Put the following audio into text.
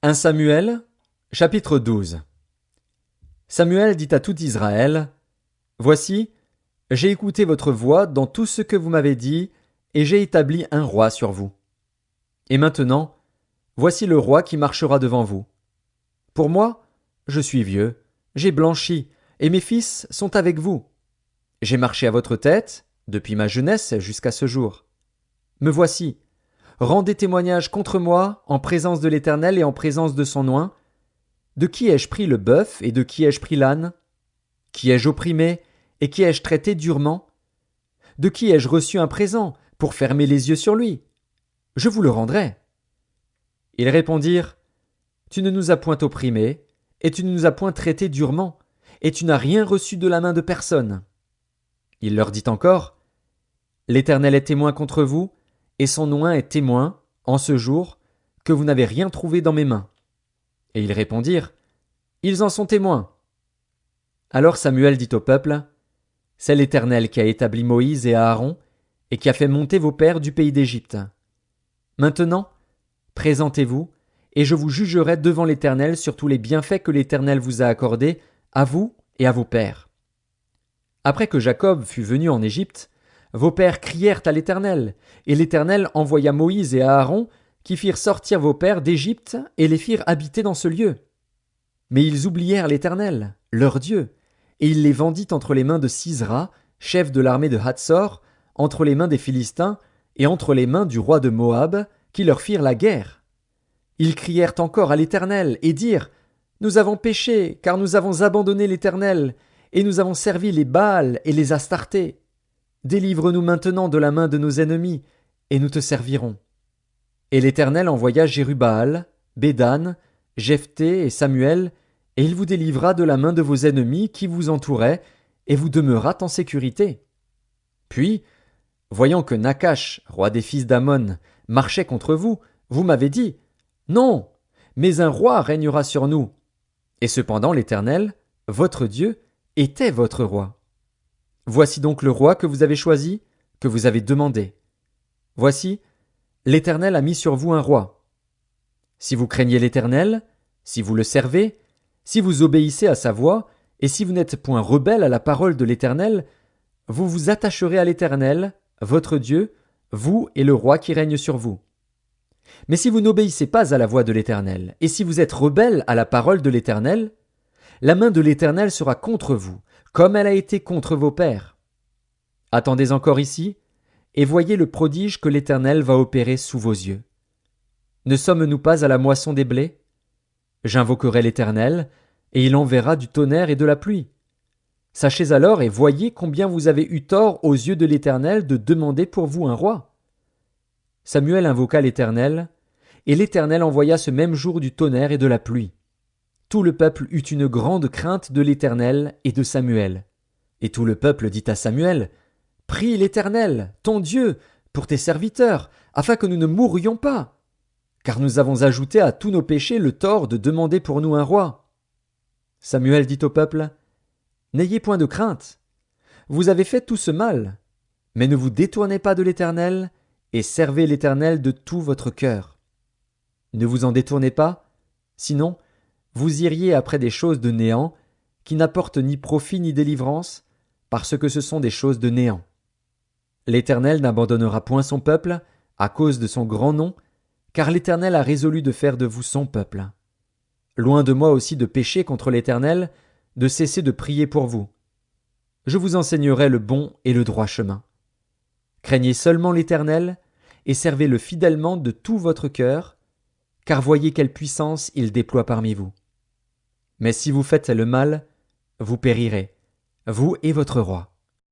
1 Samuel, chapitre 12. Samuel dit à tout Israël: Voici, j'ai écouté votre voix dans tout ce que vous m'avez dit, et j'ai établi un roi sur vous. Et maintenant, voici le roi qui marchera devant vous. Pour moi, je suis vieux, j'ai blanchi, et mes fils sont avec vous. J'ai marché à votre tête, depuis ma jeunesse jusqu'à ce jour. Me voici. Rendez témoignage contre moi en présence de l'Éternel et en présence de son oint. De qui ai-je pris le bœuf et de qui ai-je pris l'âne? Qui ai-je opprimé et qui ai-je traité durement? De qui ai-je reçu un présent pour fermer les yeux sur lui? Je vous le rendrai. Ils répondirent: Tu ne nous as point opprimés, et tu ne nous as point traités durement, et tu n'as rien reçu de la main de personne. Il leur dit encore: L'Éternel est témoin contre vous, et son oint est témoin, en ce jour, que vous n'avez rien trouvé dans mes mains. Et ils répondirent: Ils en sont témoins. Alors Samuel dit au peuple: C'est l'Éternel qui a établi Moïse et Aaron, et qui a fait monter vos pères du pays d'Égypte. Maintenant, présentez-vous, et je vous jugerai devant l'Éternel sur tous les bienfaits que l'Éternel vous a accordés, à vous et à vos pères. Après que Jacob fut venu en Égypte, vos pères crièrent à l'Éternel, et l'Éternel envoya Moïse et Aaron, qui firent sortir vos pères d'Égypte et les firent habiter dans ce lieu. Mais ils oublièrent l'Éternel, leur Dieu, et il les vendit entre les mains de Sisera, chef de l'armée de Hatsor, entre les mains des Philistins, et entre les mains du roi de Moab, qui leur firent la guerre. Ils crièrent encore à l'Éternel, et dirent: Nous avons péché, car nous avons abandonné l'Éternel, et nous avons servi les Baals et les Astartés. Délivre-nous maintenant de la main de nos ennemis, et nous te servirons. Et l'Éternel envoya Jérubbaal, Bédan, Jephthé et Samuel, et il vous délivra de la main de vos ennemis qui vous entouraient, et vous demeurâtes en sécurité. Puis, voyant que Nachash, roi des fils d'Ammon, marchait contre vous, vous m'avez dit: Non, mais un roi régnera sur nous. Et cependant l'Éternel, votre Dieu, était votre roi. Voici donc le roi que vous avez choisi, que vous avez demandé. Voici, l'Éternel a mis sur vous un roi. Si vous craignez l'Éternel, si vous le servez, si vous obéissez à sa voix, et si vous n'êtes point rebelles à la parole de l'Éternel, vous vous attacherez à l'Éternel, votre Dieu, vous et le roi qui règne sur vous. Mais si vous n'obéissez pas à la voix de l'Éternel, et si vous êtes rebelles à la parole de l'Éternel, la main de l'Éternel sera contre vous, comme elle a été contre vos pères. Attendez encore ici, et voyez le prodige que l'Éternel va opérer sous vos yeux. Ne sommes-nous pas à la moisson des blés? J'invoquerai l'Éternel, et il enverra du tonnerre et de la pluie. Sachez alors et voyez combien vous avez eu tort aux yeux de l'Éternel de demander pour vous un roi. Samuel invoqua l'Éternel, et l'Éternel envoya ce même jour du tonnerre et de la pluie. Tout le peuple eut une grande crainte de l'Éternel et de Samuel. Et tout le peuple dit à Samuel: Prie l'Éternel, ton Dieu, pour tes serviteurs, afin que nous ne mourions pas. Car nous avons ajouté à tous nos péchés le tort de demander pour nous un roi. Samuel dit au peuple: N'ayez point de crainte. Vous avez fait tout ce mal, mais ne vous détournez pas de l'Éternel, et servez l'Éternel de tout votre cœur. Ne vous en détournez pas, sinon vous iriez après des choses de néant, qui n'apportent ni profit ni délivrance, parce que ce sont des choses de néant. L'Éternel n'abandonnera point son peuple, à cause de son grand nom, car l'Éternel a résolu de faire de vous son peuple. Loin de moi aussi de pécher contre l'Éternel, de cesser de prier pour vous. Je vous enseignerai le bon et le droit chemin. Craignez seulement l'Éternel, et servez-le fidèlement de tout votre cœur, car voyez quelle puissance il déploie parmi vous. Mais si vous faites le mal, vous périrez, vous et votre roi.